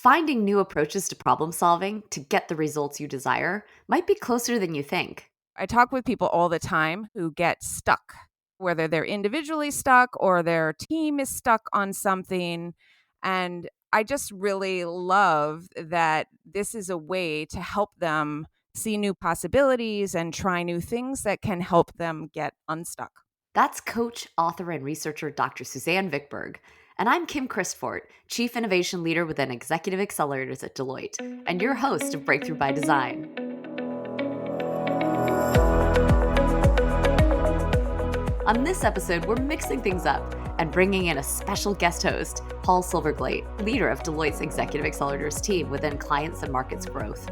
Finding new approaches to problem solving to get the results you desire might be closer than you think. I talk with people all the time who get stuck, whether they're individually stuck or their team is stuck on something. And I just really love that this is a way to help them see new possibilities and try new things that can help them get unstuck. That's coach, author, and researcher Dr. Suzanne Vickberg. And I'm Kim Christfort, Chief Innovation Leader within Executive Accelerators at Deloitte, and your host of Breakthrough by Design. On this episode, we're mixing things up and bringing in a special guest host, Paul Silverglate, leader of Deloitte's Executive Accelerators team within Clients and Markets Growth.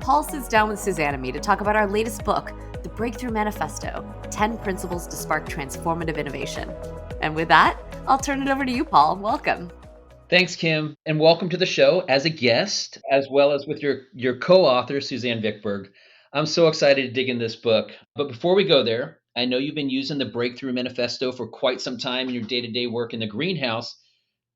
Paul sits down with Suzanne and me to talk about our latest book, The Breakthrough Manifesto, 10 Principles to Spark Transformative Innovation. And with that, I'll turn it over to you, Paul. Welcome. Thanks, Kim, and welcome to the show as a guest, as well as with your co-author, Suzanne Vickberg. I'm so excited to dig in this book. But before we go there, I know you've been using the Breakthrough Manifesto for quite some time in your day-to-day work in the greenhouse.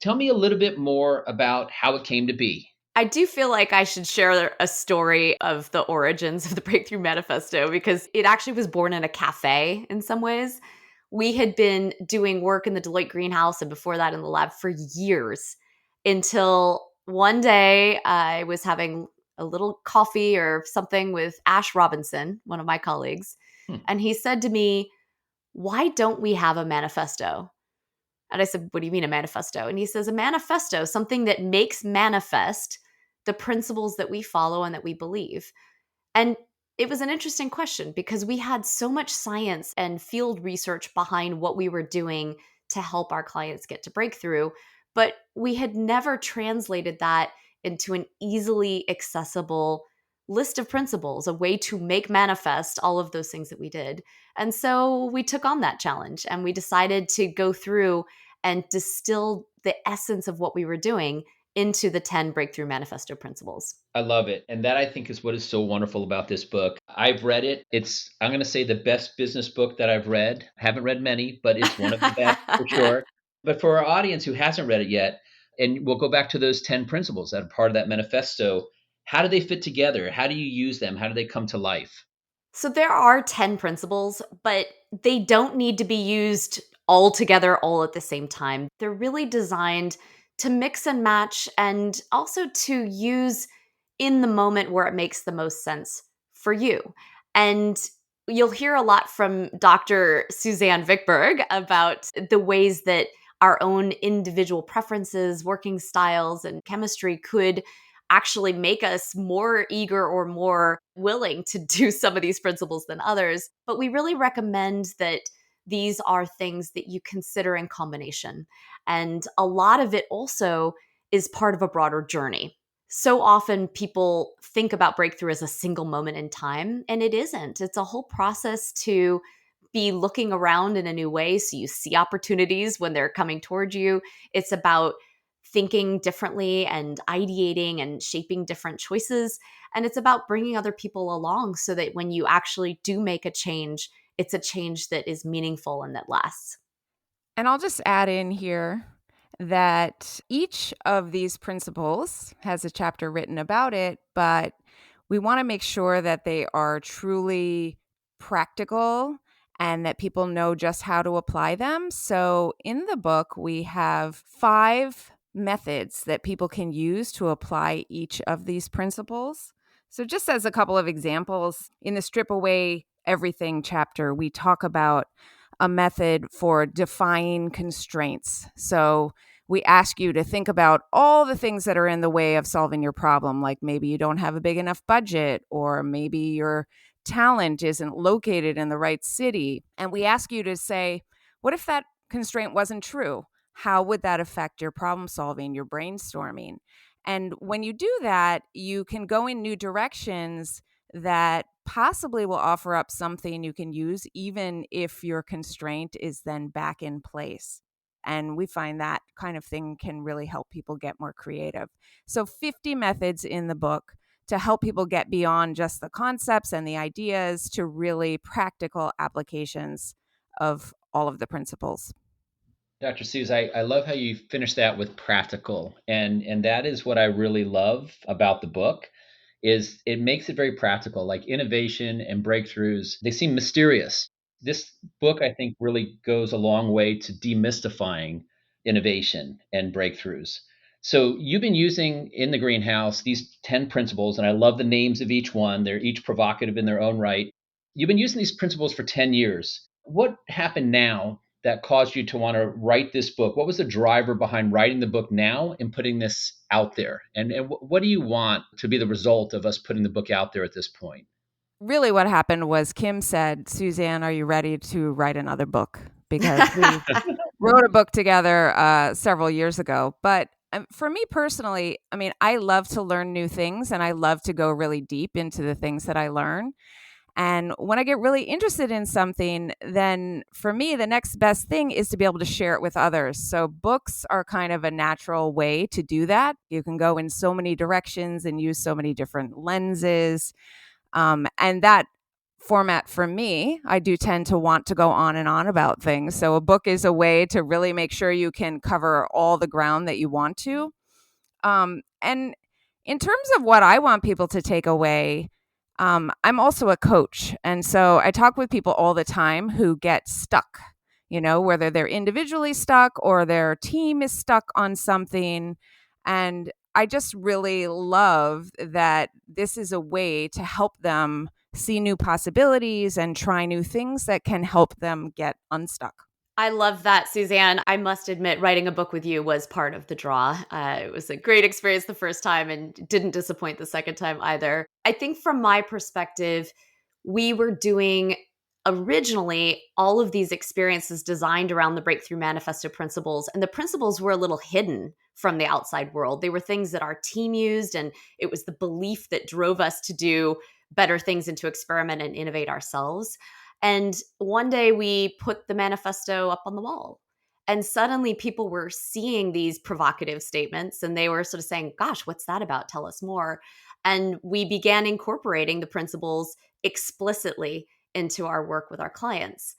Tell me a little bit more about how it came to be. I do feel like I should share a story of the origins of the Breakthrough Manifesto because it actually was born in a cafe in some ways. We had been doing work in the Deloitte greenhouse and before that in the lab for years until one day I was having a little coffee or something with Ash Robinson, one of my colleagues. And he said to me, "Why don't we have a manifesto?" And I said, "What do you mean a manifesto?" And he says, "A manifesto, something that makes manifest the principles that we follow and that we believe." And it was an interesting question because we had so much science and field research behind what we were doing to help our clients get to breakthrough, but we had never translated that into an easily accessible list of principles, a way to make manifest all of those things that we did. And so we took on that challenge and we decided to go through and distill the essence of what we were doing into the 10 Breakthrough Manifesto principles. I love it. And that I think is what is so wonderful about this book. I've read it. It's, I'm going to say, the best business book that I've read. I haven't read many, but it's one of the best for sure. But for our audience who hasn't read it yet, and we'll go back to those 10 principles that are part of that manifesto, how do they fit together? How do you use them? How do they come to life? So there are 10 principles, but they don't need to be used all together all at the same time. They're really designed to mix and match and also to use in the moment where it makes the most sense for you. And you'll hear a lot from Dr. Suzanne Vickberg about the ways that our own individual preferences, working styles, and chemistry could actually make us more eager or more willing to do some of these principles than others. But we really recommend that these are things that you consider in combination. And a lot of it also is part of a broader journey. So often people think about breakthrough as a single moment in time, and it isn't. It's a whole process to be looking around in a new way so you see opportunities when they're coming toward you. It's about thinking differently and ideating and shaping different choices. And it's about bringing other people along so that when you actually do make a change, it's a change that is meaningful and that lasts. And I'll just add in here that each of these principles has a chapter written about it, but we want to make sure that they are truly practical and that people know just how to apply them. So in the book, we have 5 methods that people can use to apply each of these principles. So just as a couple of examples, in the Strip Away Everything chapter, we talk about a method for defying constraints. So we ask you to think about all the things that are in the way of solving your problem, like maybe you don't have a big enough budget, or maybe your talent isn't located in the right city. And we ask you to say, what if that constraint wasn't true? How would that affect your problem solving, your brainstorming? And when you do that, you can go in new directions that possibly will offer up something you can use, even if your constraint is then back in place. And we find that kind of thing can really help people get more creative. So 50 methods in the book to help people get beyond just the concepts and the ideas to really practical applications of all of the principles. Dr. Seuss, I love how you finished that with practical. And that is what I really love about the book is it makes it very practical. Like innovation and breakthroughs, they seem mysterious. This book, I think, really goes a long way to demystifying innovation and breakthroughs. So you've been using in the greenhouse these 10 principles, and I love the names of each one. They're each provocative in their own right. You've been using these principles for 10 years. What happened now that caused you to want to write this book? What was the driver behind writing the book now and putting this out there? And what do you want to be the result of us putting the book out there at this point? Really what happened was Kim said, "Suzanne, are you ready to write another book?" Because we wrote a book together several years ago. But for me personally, I mean, I love to learn new things and I love to go really deep into the things that I learn. And when I get really interested in something, then for me, the next best thing is to be able to share it with others. So books are kind of a natural way to do that. You can go in so many directions and use so many different lenses. And that format for me, I do tend to want to go on and on about things. So a book is a way to really make sure you can cover all the ground that you want to. And in terms of what I want people to take away, I'm also a coach. And so I talk with people all the time who get stuck, whether they're individually stuck or their team is stuck on something. And I just really love that this is a way to help them see new possibilities and try new things that can help them get unstuck. I love that, Suzanne. I must admit, writing a book with you was part of the draw. It was a great experience the first time and didn't disappoint the second time either. I think from my perspective, we were doing originally all of these experiences designed around the Breakthrough Manifesto principles, and the principles were a little hidden from the outside world. They were things that our team used, and it was the belief that drove us to do better things and to experiment and innovate ourselves. And one day we put the manifesto up on the wall. And suddenly people were seeing these provocative statements and they were sort of saying, gosh, what's that about? Tell us more. And we began incorporating the principles explicitly into our work with our clients.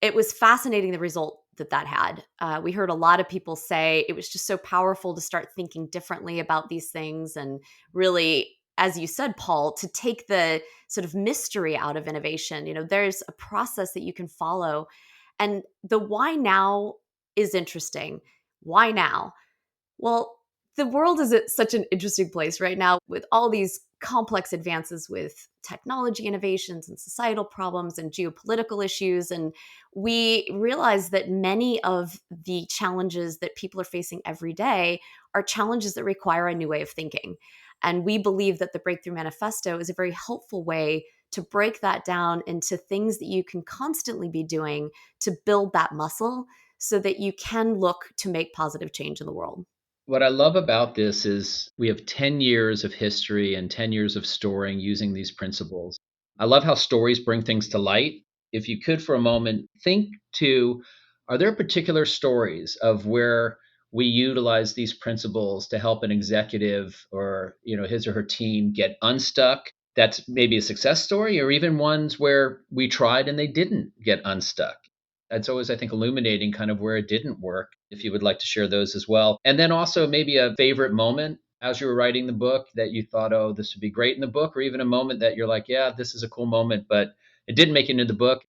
It was fascinating the result that had. We heard a lot of people say it was just so powerful to start thinking differently about these things and really, as you said, Paul, to take the sort of mystery out of innovation. There's a process that you can follow. And the why now is interesting. Why now? Well, the world is at such an interesting place right now with all these complex advances with technology innovations and societal problems and geopolitical issues. And we realize that many of the challenges that people are facing every day are challenges that require a new way of thinking. And we believe that the Breakthrough Manifesto is a very helpful way to break that down into things that you can constantly be doing to build that muscle so that you can look to make positive change in the world. What I love about this is we have 10 years of history and 10 years of storing using these principles. I love how stories bring things to light. If you could, for a moment, think to are there particular stories of where we utilize these principles to help an executive or his or her team get unstuck? That's maybe a success story, or even ones where we tried and they didn't get unstuck. It's always, I think, illuminating kind of where it didn't work, if you would like to share those as well. And then also maybe a favorite moment as you were writing the book that you thought, oh, this would be great in the book, or even a moment that you're like, yeah, this is a cool moment, but it didn't make it into the book.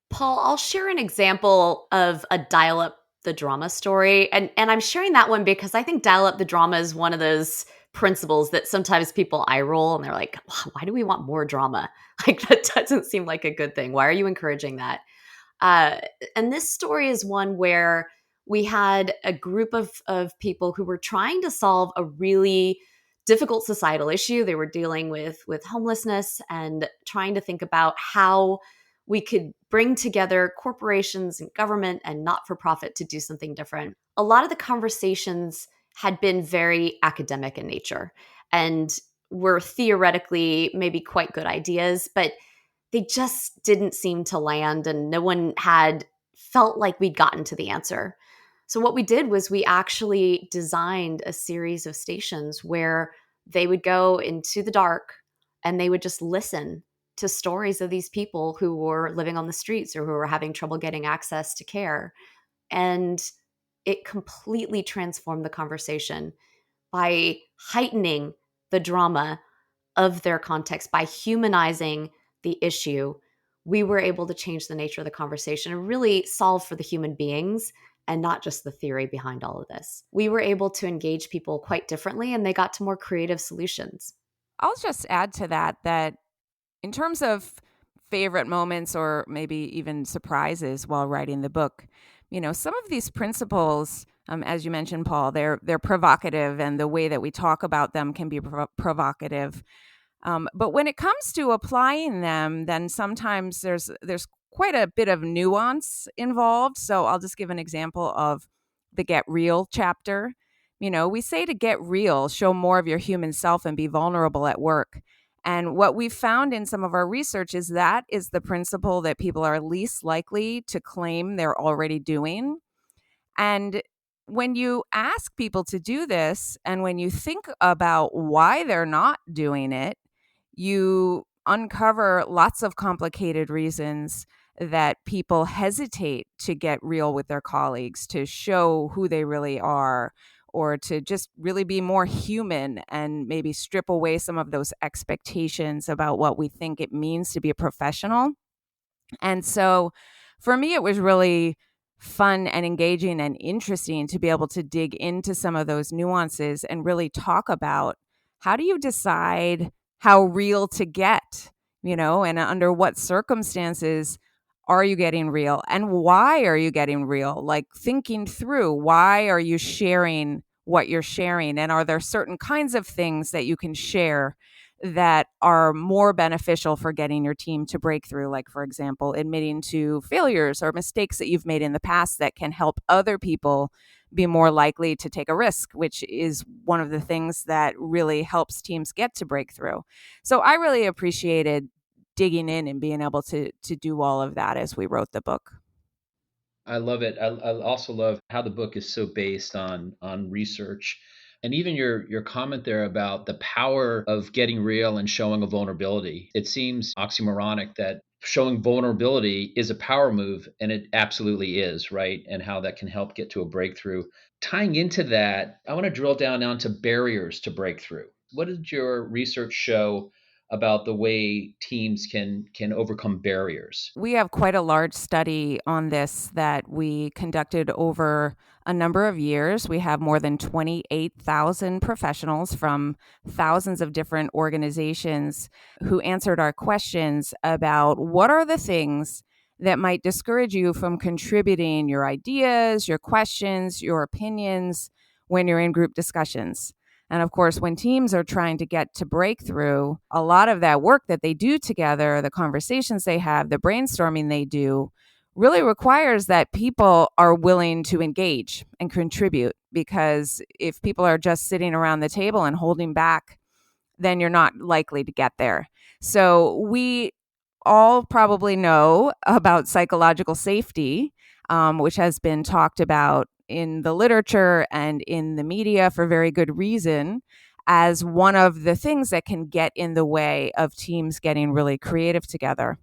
Paul, I'll share an example of a dial up the drama story. And I'm sharing that one because I think dial up the drama is one of those principles that sometimes people eye roll and they're like, why do we want more drama? Like, that doesn't seem like a good thing. Why are you encouraging that? Uh, and this story is one where we had a group of people who were trying to solve a really difficult societal issue. They were dealing with homelessness and trying to think about how we could bring together corporations and government and not-for-profit to do something different. A lot of the conversations had been very academic in nature and were theoretically maybe quite good ideas, but they just didn't seem to land and no one had felt like we'd gotten to the answer. So what we did was we actually designed a series of stations where they would go into the dark and they would just listen to stories of these people who were living on the streets or who were having trouble getting access to care. And it completely transformed the conversation by heightening the drama of their context, by humanizing the issue. We were able to change the nature of the conversation and really solve for the human beings and not just the theory behind all of this. We were able to engage people quite differently, and they got to more creative solutions. I'll just add to that in terms of favorite moments or maybe even surprises while writing the book, some of these principles, as you mentioned, Paul, they're provocative, and the way that we talk about them can be provocative. But when it comes to applying them, then sometimes there's quite a bit of nuance involved. So I'll just give an example of the Get Real chapter. We say to get real, show more of your human self and be vulnerable at work. And what we've found in some of our research is that is the principle that people are least likely to claim they're already doing. And when you ask people to do this, and when you think about why they're not doing it, you uncover lots of complicated reasons that people hesitate to get real with their colleagues, to show who they really are, or to just really be more human and maybe strip away some of those expectations about what we think it means to be a professional. And so for me, it was really fun and engaging and interesting to be able to dig into some of those nuances and really talk about how do you decide how real to get, and under what circumstances are you getting real and why are you getting real? Like thinking through, why are you sharing what you're sharing? And are there certain kinds of things that you can share that are more beneficial for getting your team to break through? Like, for example, admitting to failures or mistakes that you've made in the past that can help other people be more likely to take a risk, which is one of the things that really helps teams get to breakthrough. So I really appreciated digging in and being able to do all of that as we wrote the book. I love it. I also love how the book is so based on research, and even your comment there about the power of getting real and showing a vulnerability. It seems oxymoronic that showing vulnerability is a power move, and it absolutely is, right? And how that can help get to a breakthrough. Tying into that, I want to drill down onto barriers to breakthrough. What did your research show about the way teams can overcome barriers? We have quite a large study on this that we conducted over a number of years. We have more than 28,000 professionals from thousands of different organizations who answered our questions about what are the things that might discourage you from contributing your ideas, your questions, your opinions when you're in group discussions. And of course, when teams are trying to get to breakthrough, a lot of that work that they do together, the conversations they have, the brainstorming they do, really requires that people are willing to engage and contribute. Because if people are just sitting around the table and holding back, then you're not likely to get there. So we all probably know about psychological safety, which has been talked about in the literature and in the media for very good reason, as one of the things that can get in the way of teams getting really creative together.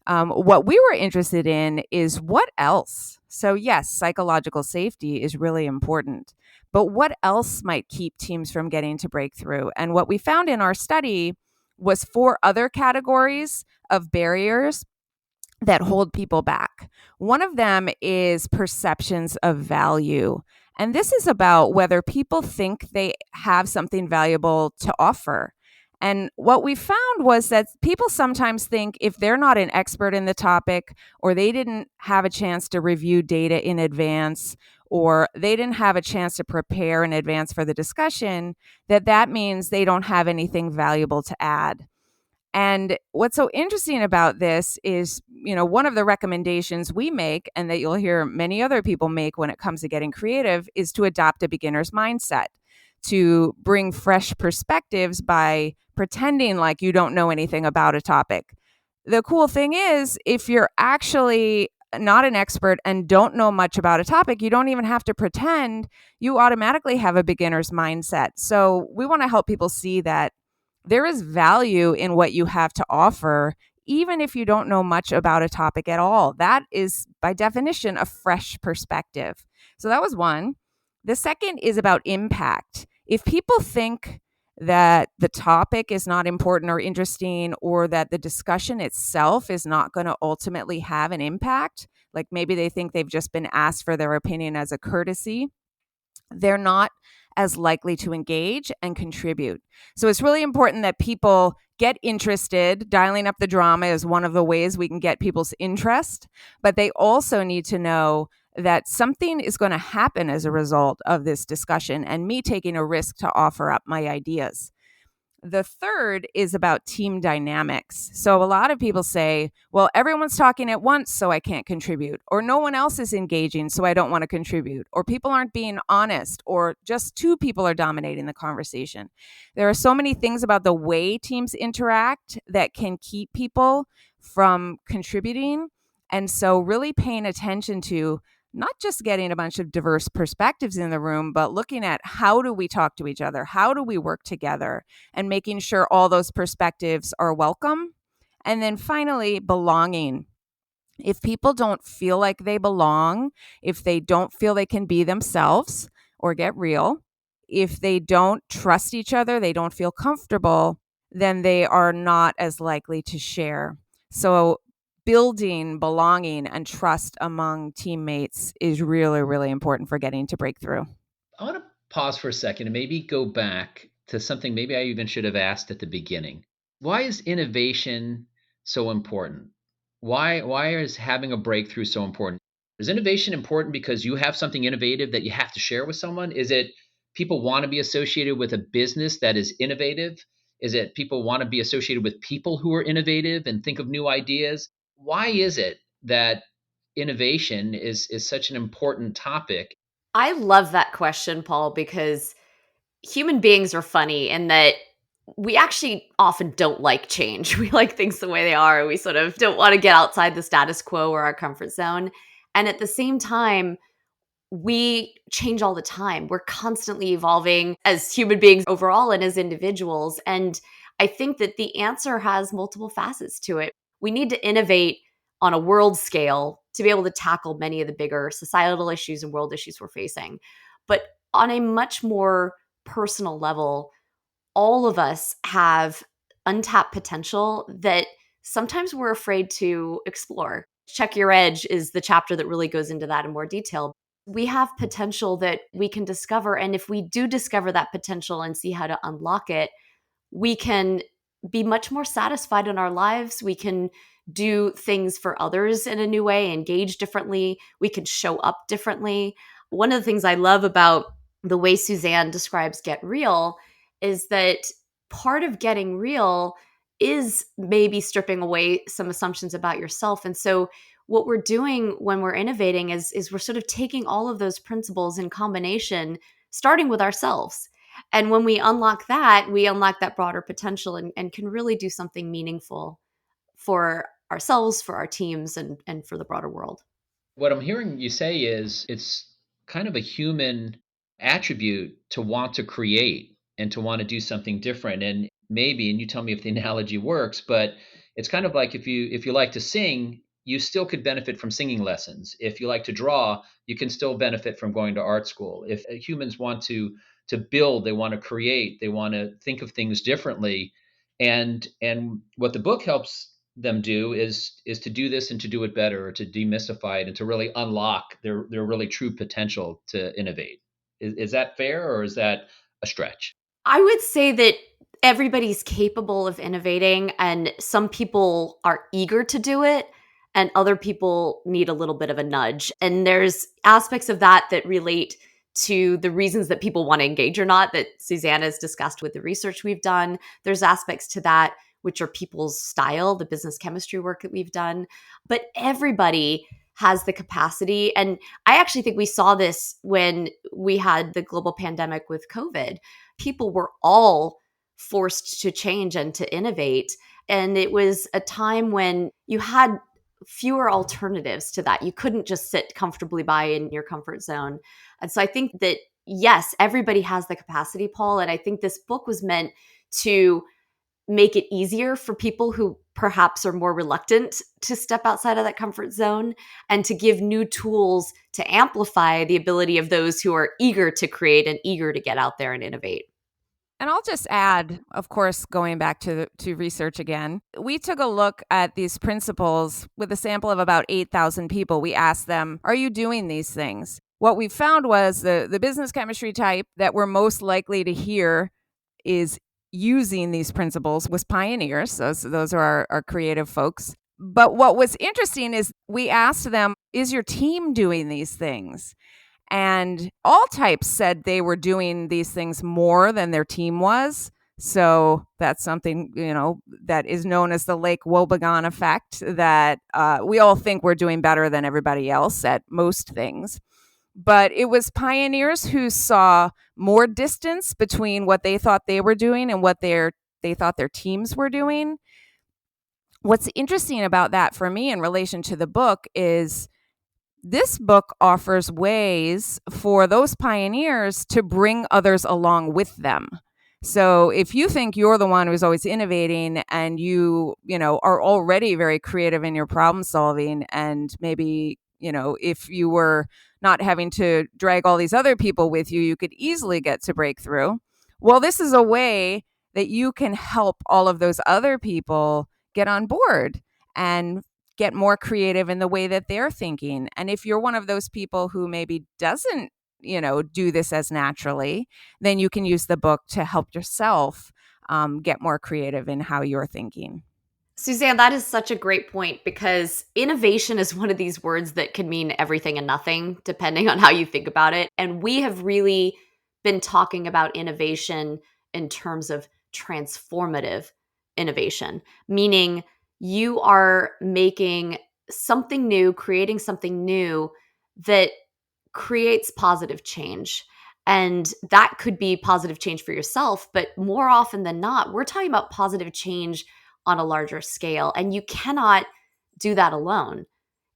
What we were interested in is what else? So yes, psychological safety is really important, but what else might keep teams from getting to breakthrough? And what we found in our study was 4 other categories of barriers that hold people back. One of them is perceptions of value. And this is about whether people think they have something valuable to offer. And what we found was that people sometimes think if they're not an expert in the topic, or they didn't have a chance to review data in advance, or they didn't have a chance to prepare in advance for the discussion, that means they don't have anything valuable to add. And what's so interesting about this is, one of the recommendations we make, and that you'll hear many other people make when it comes to getting creative, is to adopt a beginner's mindset, to bring fresh perspectives by pretending like you don't know anything about a topic. The cool thing is, if you're actually not an expert and don't know much about a topic, you don't even have to pretend. You automatically have a beginner's mindset. So we want to help people see that there is value in what you have to offer, even if you don't know much about a topic at all. That is, by definition, a fresh perspective. So that was one. The second is about impact. If people think that the topic is not important or interesting, or that the discussion itself is not going to ultimately have an impact, like maybe they think they've just been asked for their opinion as a courtesy, they're not as likely to engage and contribute. So it's really important that people get interested. Dialing up the drama is one of the ways we can get people's interest, but they also need to know that something is going to happen as a result of this discussion and me taking a risk to offer up my ideas. The third is about team dynamics. So a lot of people say, well, everyone's talking at once, so I can't contribute, or no one else is engaging, so I don't want to contribute, or people aren't being honest, or just two people are dominating the conversation. There are so many things about the way teams interact that can keep people from contributing. And so really paying attention to not just getting a bunch of diverse perspectives in the room, but looking at how do we talk to each other? How do we work together? And making sure all those perspectives are welcome. And then finally, belonging. If people don't feel like they belong, if they don't feel they can be themselves or get real, if they don't trust each other, they don't feel comfortable, then they are not as likely to share. So building belonging and trust among teammates is really, really important for getting to breakthrough. I want to pause for a second and maybe go back to something maybe I even should have asked at the beginning. Why is innovation so important? Why is having a breakthrough so important? Is innovation important because you have something innovative that you have to share with someone? Is it people want to be associated with a business that is innovative? Is it people want to be associated with people who are innovative and think of new ideas? Why is it that innovation is such an important topic? I love that question, Paul, because human beings are funny in that we actually often don't like change. We like things the way they are. We sort of don't want to get outside the status quo or our comfort zone. And at the same time, we change all the time. We're constantly evolving as human beings overall and as individuals. And I think that the answer has multiple facets to it. We need to innovate on a world scale to be able to tackle many of the bigger societal issues and world issues we're facing. But on a much more personal level, all of us have untapped potential that sometimes we're afraid to explore. Check Your Edge is the chapter that really goes into that in more detail. We have potential that we can discover. And if we do discover that potential and see how to unlock it, we can be much more satisfied in our lives. We can do things for others in a new way, engage differently. We can show up differently. One of the things I love about the way Suzanne describes Get Real is that part of getting real is maybe stripping away some assumptions about yourself. And so what we're doing when we're innovating is we're sort of taking all of those principles in combination, starting with ourselves. And when we unlock that, we unlock that broader potential and can really do something meaningful for ourselves, for our teams, and for the broader world. What I'm hearing you say is it's kind of a human attribute to want to create and to want to do something different. And maybe, and you tell me if the analogy works, but it's kind of like if you like to sing, you still could benefit from singing lessons. If you like to draw, you can still benefit from going to art school. If humans want to build, they want to create, they want to think of things differently. And what the book helps them do is to do this and to do it better, or to demystify it and to really unlock their really true potential to innovate. Is that fair, or is that a stretch? I would say that everybody's capable of innovating, and some people are eager to do it, and other people need a little bit of a nudge. And there's aspects of that that relate to the reasons that people want to engage or not, that Suzanne has discussed with the research we've done. There's aspects to that which are people's style, the business chemistry work that we've done. But everybody has the capacity. And I actually think we saw this when we had the global pandemic with COVID. People were all forced to change and to innovate. And it was a time when you had fewer alternatives to that. You couldn't just sit comfortably by in your comfort zone. And so I think that, yes, everybody has the capacity, Paul. And I think this book was meant to make it easier for people who perhaps are more reluctant to step outside of that comfort zone, and to give new tools to amplify the ability of those who are eager to create and eager to get out there and innovate. And I'll just add, of course, going back to research again, we took a look at these principles with a sample of about 8,000 people. We asked them, are you doing these things? What we found was the business chemistry type that we're most likely to hear is using these principles was pioneers. Those are our creative folks. But what was interesting is we asked them, is your team doing these things? And all types said they were doing these things more than their team was. So that's something, that is known as the Lake Wobegon effect, that we all think we're doing better than everybody else at most things. But it was pioneers who saw more distance between what they thought they were doing and what they thought their teams were doing. What's interesting about that for me in relation to the book is this book offers ways for those pioneers to bring others along with them. So if you think you're the one who's always innovating and you are already very creative in your problem solving, and maybe, if you were not having to drag all these other people with you, you could easily get to breakthrough. Well, this is a way that you can help all of those other people get on board and get more creative in the way that they're thinking. And if you're one of those people who maybe doesn't, do this as naturally, then you can use the book to help yourself get more creative in how you're thinking. Suzanne, that is such a great point, because innovation is one of these words that can mean everything and nothing, depending on how you think about it. And we have really been talking about innovation in terms of transformative innovation, meaning you are making something new, creating something new that creates positive change. And that could be positive change for yourself, but more often than not, we're talking about positive change on a larger scale. And you cannot do that alone.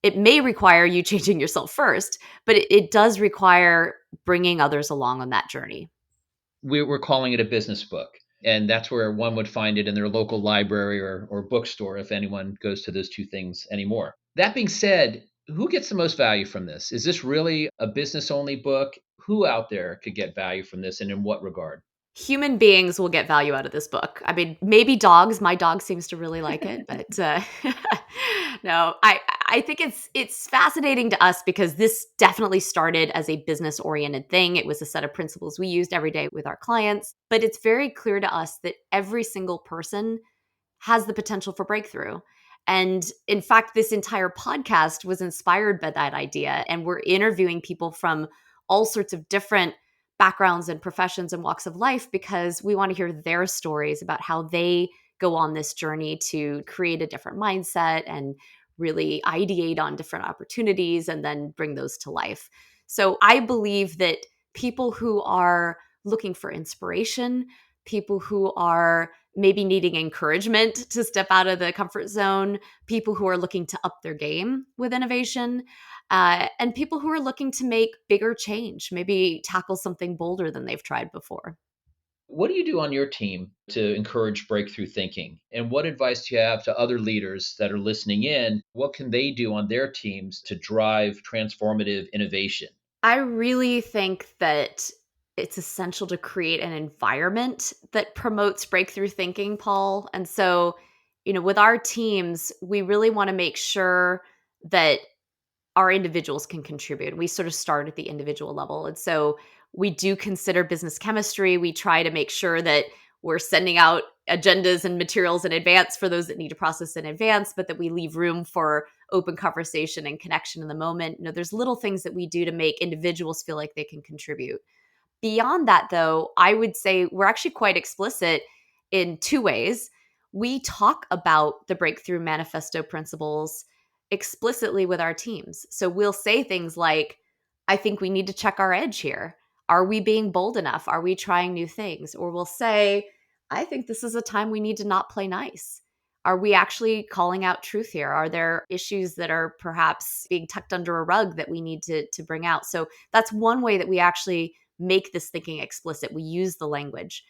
It may require you changing yourself first, but it does require bringing others along on that journey. We're calling it a business book. And that's where one would find it in their local library or bookstore, if anyone goes to those two things anymore. That being said, who gets the most value from this? Is this really a business only book? Who out there could get value from this, and in what regard? Human beings will get value out of this book. I mean, maybe dogs. My dog seems to really like it, but no, I think it's fascinating to us because this definitely started as a business oriented thing. It was a set of principles we used every day with our clients, but it's very clear to us that every single person has the potential for breakthrough. And in fact, this entire podcast was inspired by that idea. And we're interviewing people from all sorts of different backgrounds and professions and walks of life, because we want to hear their stories about how they go on this journey to create a different mindset and really ideate on different opportunities and then bring those to life. So I believe that people who are looking for inspiration, people who are maybe needing encouragement to step out of the comfort zone, people who are looking to up their game with innovation, and people who are looking to make bigger change, maybe tackle something bolder than they've tried before. What do you do on your team to encourage breakthrough thinking? And what advice do you have to other leaders that are listening in? What can they do on their teams to drive transformative innovation? I really think that it's essential to create an environment that promotes breakthrough thinking, Paul. And so, with our teams, we really want to make sure that our individuals can contribute. We sort of start at the individual level. And so we do consider business chemistry. We try to make sure that we're sending out agendas and materials in advance for those that need to process in advance, but that we leave room for open conversation and connection in the moment. There's little things that we do to make individuals feel like they can contribute. Beyond that, though, I would say we're actually quite explicit in two ways. We talk about the Breakthrough Manifesto principles explicitly with our teams. So we'll say things like, I think we need to check our edge here. Are we being bold enough? Are we trying new things? Or we'll say, I think this is a time we need to not play nice. Are we actually calling out truth here? Are there issues that are perhaps being tucked under a rug that we need to bring out? So that's one way that we actually make this thinking explicit. We use the language.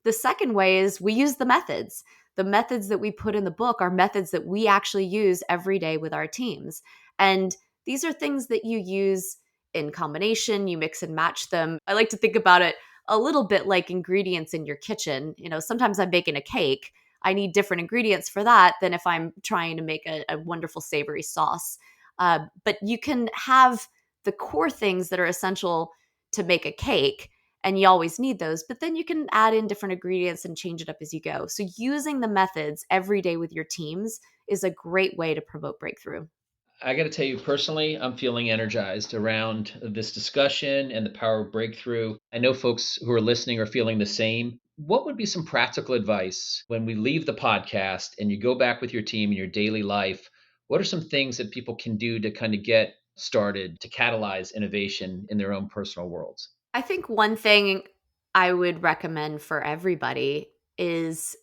The second way is we use the methods. the methods that we put in the book are methods that we actually use every day with our teams. And these are things that you use in combination, you mix and match them. I like to think about it a little bit like ingredients in your kitchen. Sometimes I'm baking a cake. I need different ingredients for that than if I'm trying to make a wonderful savory sauce. But you can have the core things that are essential to make a cake, and you always need those, but then you can add in different ingredients and change it up as you go. So using the methods every day with your teams is a great way to promote breakthrough. I got to tell you personally, I'm feeling energized around this discussion and the power of breakthrough. I know folks who are listening are feeling the same. What would be some practical advice when we leave the podcast and you go back with your team in your daily life? What are some things that people can do to kind of get started to catalyze innovation in their own personal worlds? I think one thing I would recommend for everybody is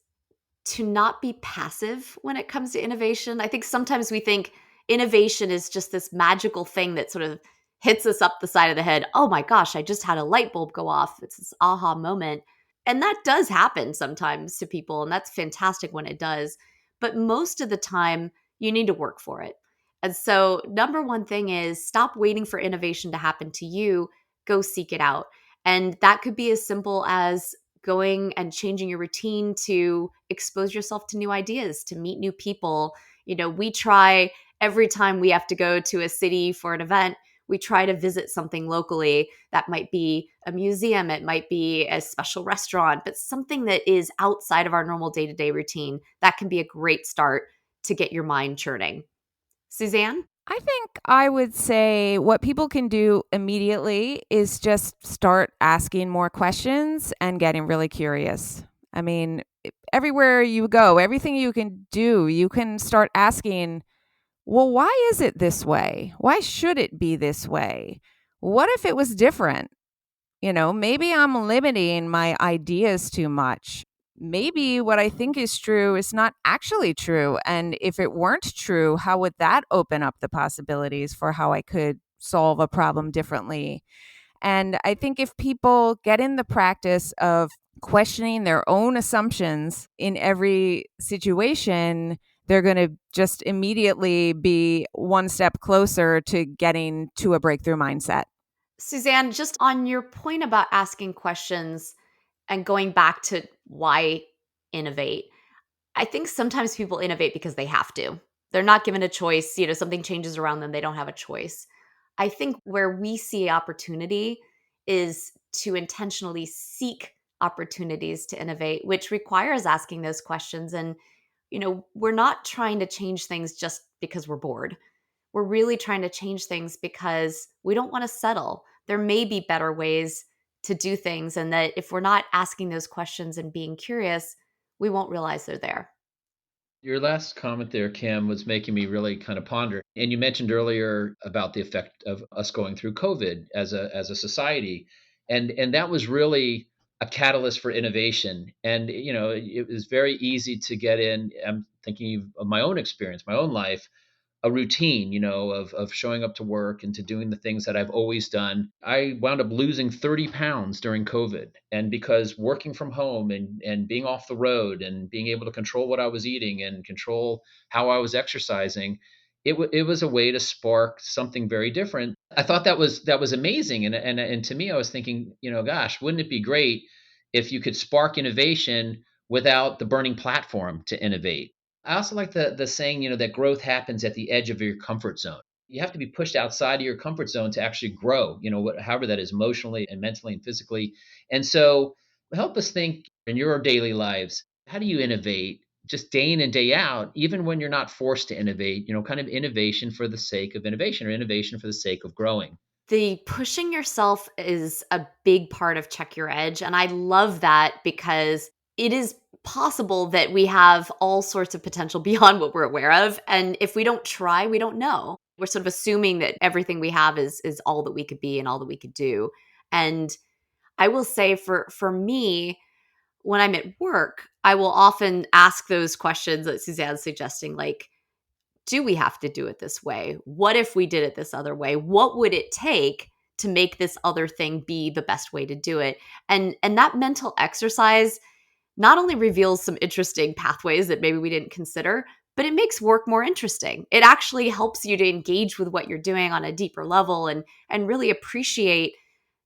to not be passive when it comes to innovation. I think sometimes we think innovation is just this magical thing that sort of hits us up the side of the head. Oh my gosh, I just had a light bulb go off. It's this aha moment. And that does happen sometimes to people, and that's fantastic when it does. But most of the time, you need to work for it. And so, number one thing is stop waiting for innovation to happen to you, go seek it out. And that could be as simple as going and changing your routine to expose yourself to new ideas, to meet new people. We try every time we have to go to a city for an event, we try to visit something locally. That might be a museum, it might be a special restaurant, but something that is outside of our normal day-to-day routine. That can be a great start to get your mind churning. Suzanne? I think I would say what people can do immediately is just start asking more questions and getting really curious. I mean, everywhere you go, everything you can do, you can start asking, well, why is it this way? Why should it be this way? What if it was different? Maybe I'm limiting my ideas too much. Maybe what I think is true is not actually true. And if it weren't true, how would that open up the possibilities for how I could solve a problem differently? And I think if people get in the practice of questioning their own assumptions in every situation, they're going to just immediately be one step closer to getting to a breakthrough mindset. Suzanne, just on your point about asking questions and going back to why innovate, I think sometimes people innovate because they have to. They're not given a choice. Something changes around them, they don't have a choice. I think where we see opportunity is to intentionally seek opportunities to innovate, which requires asking those questions. And, we're not trying to change things just because we're bored. We're really trying to change things because we don't want to settle. There may be better ways to do things, and that if we're not asking those questions and being curious, we won't realize they're there. Your last comment there, Kim, was making me really kind of ponder. And you mentioned earlier about the effect of us going through COVID as a society, and that was really a catalyst for innovation. And it was very easy to get in. I'm thinking of my own experience, my own life, a routine, of showing up to work and to doing the things that I've always done. I wound up losing 30 pounds during COVID. And because working from home and being off the road and being able to control what I was eating and control how I was exercising, it was a way to spark something very different. I thought that was amazing. And to me, I was thinking, gosh, wouldn't it be great if you could spark innovation without the burning platform to innovate? I also like the saying, that growth happens at the edge of your comfort zone. You have to be pushed outside of your comfort zone to actually grow, however that is emotionally and mentally and physically. And so help us think in your daily lives, how do you innovate just day in and day out, even when you're not forced to innovate, kind of innovation for the sake of innovation or innovation for the sake of growing? The pushing yourself is a big part of Check Your Edge. And I love that because it is possible that we have all sorts of potential beyond what we're aware of. And if we don't try, we don't know. We're sort of assuming that everything we have is all that we could be and all that we could do. And I will say for me, when I'm at work, I will often ask those questions that Suzanne's suggesting, like, do we have to do it this way? What if we did it this other way? What would it take to make this other thing be the best way to do it? And that mental exercise not only reveals some interesting pathways that maybe we didn't consider, but it makes work more interesting. It actually helps you to engage with what you're doing on a deeper level and really appreciate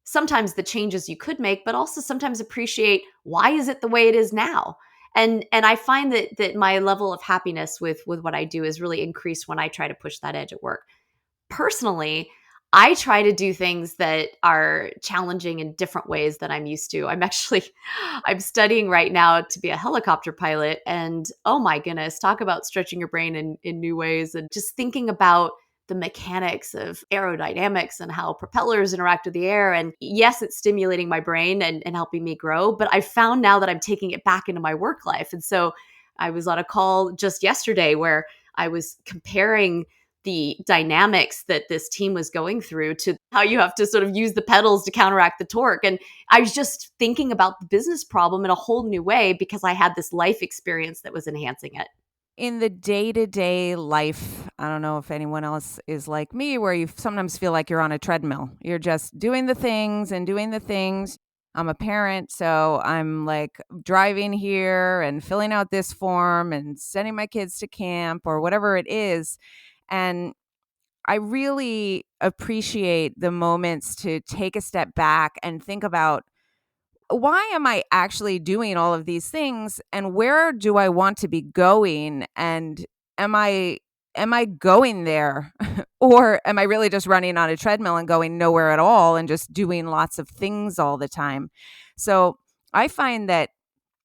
sometimes the changes you could make, but also sometimes appreciate why is it the way it is now. And I find that my level of happiness with what I do is really increased when I try to push that edge at work. Personally, I try to do things that are challenging in different ways than I'm used to. I'm studying right now to be a helicopter pilot. And oh my goodness, talk about stretching your brain in new ways and just thinking about the mechanics of aerodynamics and how propellers interact with the air. And yes, it's stimulating my brain and helping me grow. But I found now that I'm taking it back into my work life. And so I was on a call just yesterday where I was comparing the dynamics that this team was going through to how you have to sort of use the pedals to counteract the torque. And I was just thinking about the business problem in a whole new way because I had this life experience that was enhancing it. In the day-to-day life, I don't know if anyone else is like me, where you sometimes feel like you're on a treadmill. You're just doing the things and doing the things. I'm a parent, so I'm like driving here and filling out this form and sending my kids to camp or whatever it is. And I really appreciate the moments to take a step back and think about, why am I actually doing all of these things, and where do I want to be going, and am I going there or am I really just running on a treadmill and going nowhere at all and just doing lots of things all the time? So I find that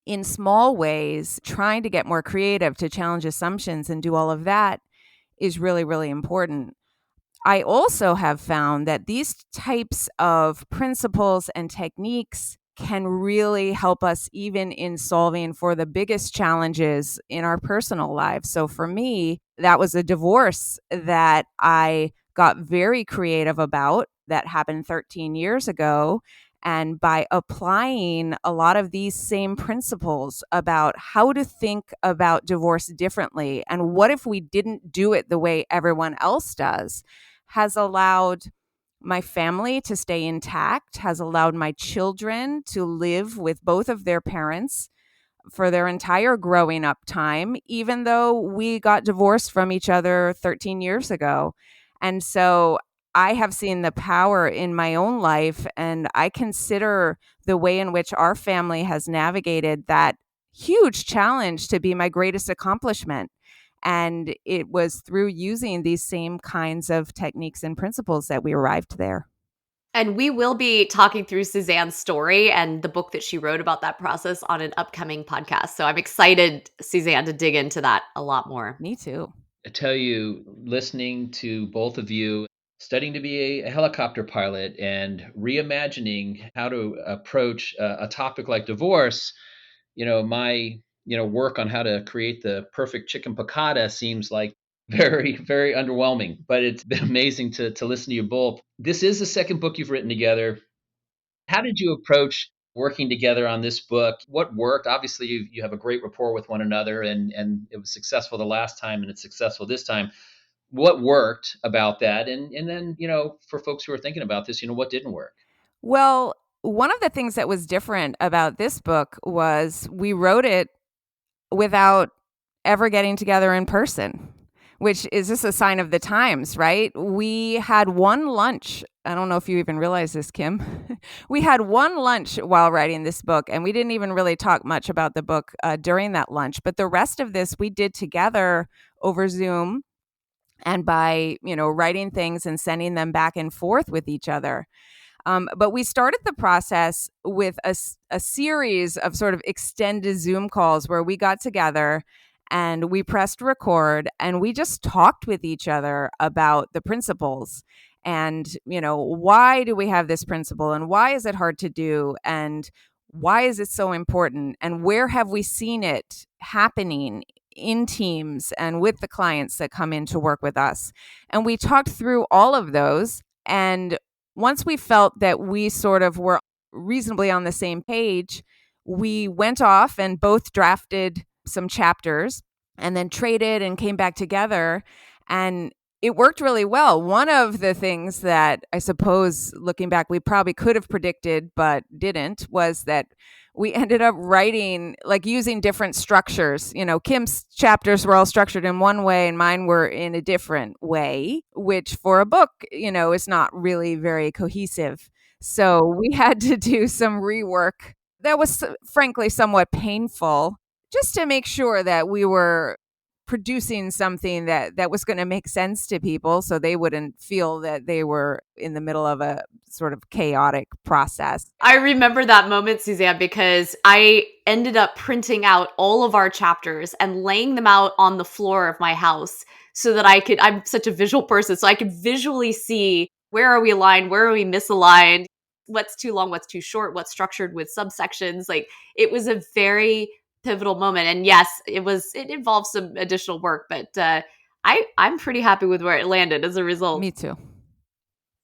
in small ways, trying to get more creative, to challenge assumptions and do all of that is really, really important. I also have found that these types of principles and techniques can really help us even in solving for the biggest challenges in our personal lives. So for me, that was a divorce that I got very creative about that happened 13 years ago. And by applying a lot of these same principles about how to think about divorce differently, and what if we didn't do it the way everyone else does, has allowed my family to stay intact, has allowed my children to live with both of their parents for their entire growing up time, even though we got divorced from each other 13 years ago. And so I have seen the power in my own life, and I consider the way in which our family has navigated that huge challenge to be my greatest accomplishment. And it was through using these same kinds of techniques and principles that we arrived there. And we will be talking through Suzanne's story and the book that she wrote about that process on an upcoming podcast. So I'm excited, Suzanne, to dig into that a lot more. Me too. I tell you, listening to both of you, studying to be a helicopter pilot and reimagining how to approach a topic like divorce, my work on how to create the perfect chicken piccata seems like very, very underwhelming. But it's been amazing to listen to you both. This is the second book you've written together. How did you approach working together on this book? What worked? Obviously, you have a great rapport with one another, and it was successful the last time, and it's successful this time. What worked about that? And then, for folks who are thinking about this, what didn't work? Well, one of the things that was different about this book was we wrote it without ever getting together in person, which is just a sign of the times, right? We had one lunch. I don't know if you even realize this, Kim. We had one lunch while writing this book, and we didn't even really talk much about the book during that lunch. But the rest of this we did together over Zoom and by, writing things and sending them back and forth with each other. But we started the process with a series of sort of extended Zoom calls where we got together and we pressed record and we just talked with each other about the principles and, why do we have this principle and why is it hard to do and why is it so important and where have we seen it happening in teams and with the clients that come in to work with us. And we talked through all of those. And once we felt that we sort of were reasonably on the same page, we went off and both drafted some chapters and then traded and came back together. And it worked really well. One of the things that I suppose, looking back, we probably could have predicted but didn't was that we ended up writing, like using different structures. Kim's chapters were all structured in one way and mine were in a different way, which for a book, is not really very cohesive. So we had to do some rework that was frankly somewhat painful, just to make sure that we were producing something that was going to make sense to people, so they wouldn't feel that they were in the middle of a sort of chaotic process. I remember that moment, Suzanne, because I ended up printing out all of our chapters and laying them out on the floor of my house so that I'm such a visual person, so I could visually see, where are we aligned, where are we misaligned, what's too long, what's too short, what's structured with subsections. Like, it was a very pivotal moment. And yes, it involved some additional work, but I'm pretty happy with where it landed as a result. Me too.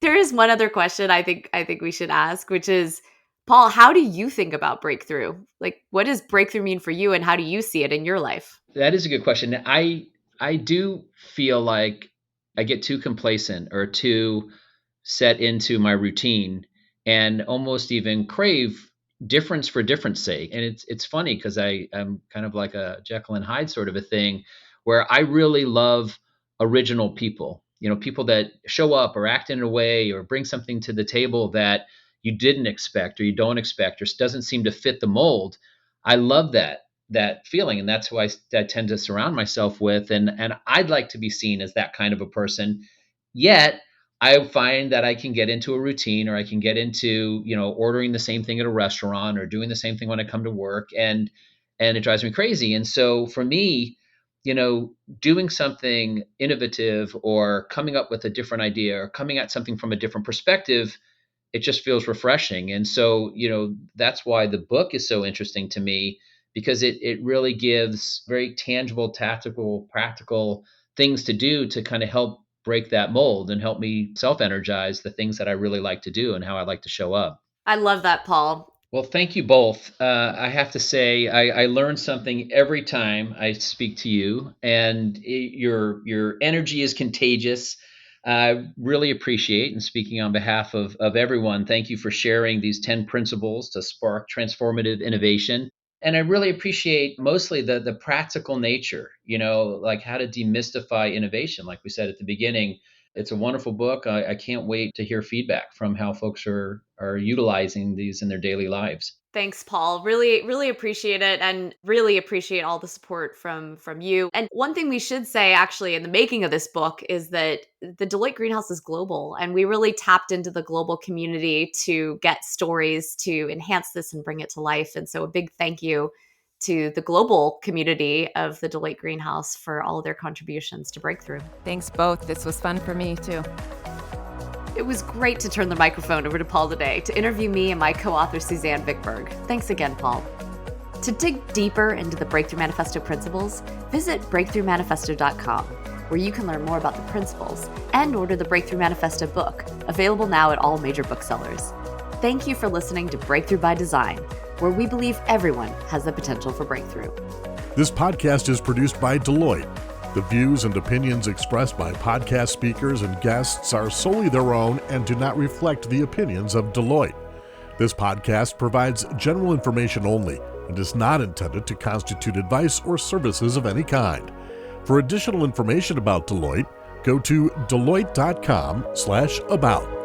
There is one other question I think we should ask, which is, Paul, how do you think about breakthrough? Like, what does breakthrough mean for you, and how do you see it in your life? That is a good question. I do feel like I get too complacent or too set into my routine and almost even crave difference for difference sake. And it's funny because I'm kind of like a Jekyll and Hyde sort of a thing, where I really love original people, people that show up or act in a way or bring something to the table that you didn't expect or you don't expect or doesn't seem to fit the mold. I love that feeling, and that's who I tend to surround myself with, and I'd like to be seen as that kind of a person. Yet I find that I can get into a routine, or I can get into, ordering the same thing at a restaurant or doing the same thing when I come to work, and it drives me crazy. And so for me, doing something innovative or coming up with a different idea or coming at something from a different perspective, it just feels refreshing. And so, that's why the book is so interesting to me, because it really gives very tangible, tactical, practical things to do to kind of help break that mold and help me self-energize the things that I really like to do and how I like to show up. I love that, Paul. Well, thank you both. I have to say, I learn something every time I speak to you, and your energy is contagious. I really appreciate, and speaking on behalf of everyone, thank you for sharing these 10 principles to spark transformative innovation. And I really appreciate mostly the practical nature, like how to demystify innovation. Like we said at the beginning, it's a wonderful book. I can't wait to hear feedback from how folks are utilizing these in their daily lives. Thanks, Paul. Really, really appreciate it, and really appreciate all the support from you. And one thing we should say, actually, in the making of this book, is that the Deloitte Greenhouse is global, and we really tapped into the global community to get stories to enhance this and bring it to life. And so a big thank you to the global community of the Deloitte Greenhouse for all of their contributions to Breakthrough. Thanks both. This was fun for me too. It was great to turn the microphone over to Paul today to interview me and my co-author, Suzanne Vickberg. Thanks again, Paul. To dig deeper into the Breakthrough Manifesto principles, visit breakthroughmanifesto.com, where you can learn more about the principles and order the Breakthrough Manifesto book, available now at all major booksellers. Thank you for listening to Breakthrough by Design, where we believe everyone has the potential for breakthrough. This podcast is produced by Deloitte. The views and opinions expressed by podcast speakers and guests are solely their own and do not reflect the opinions of Deloitte. This podcast provides general information only and is not intended to constitute advice or services of any kind. For additional information about Deloitte, go to deloitte.com/about.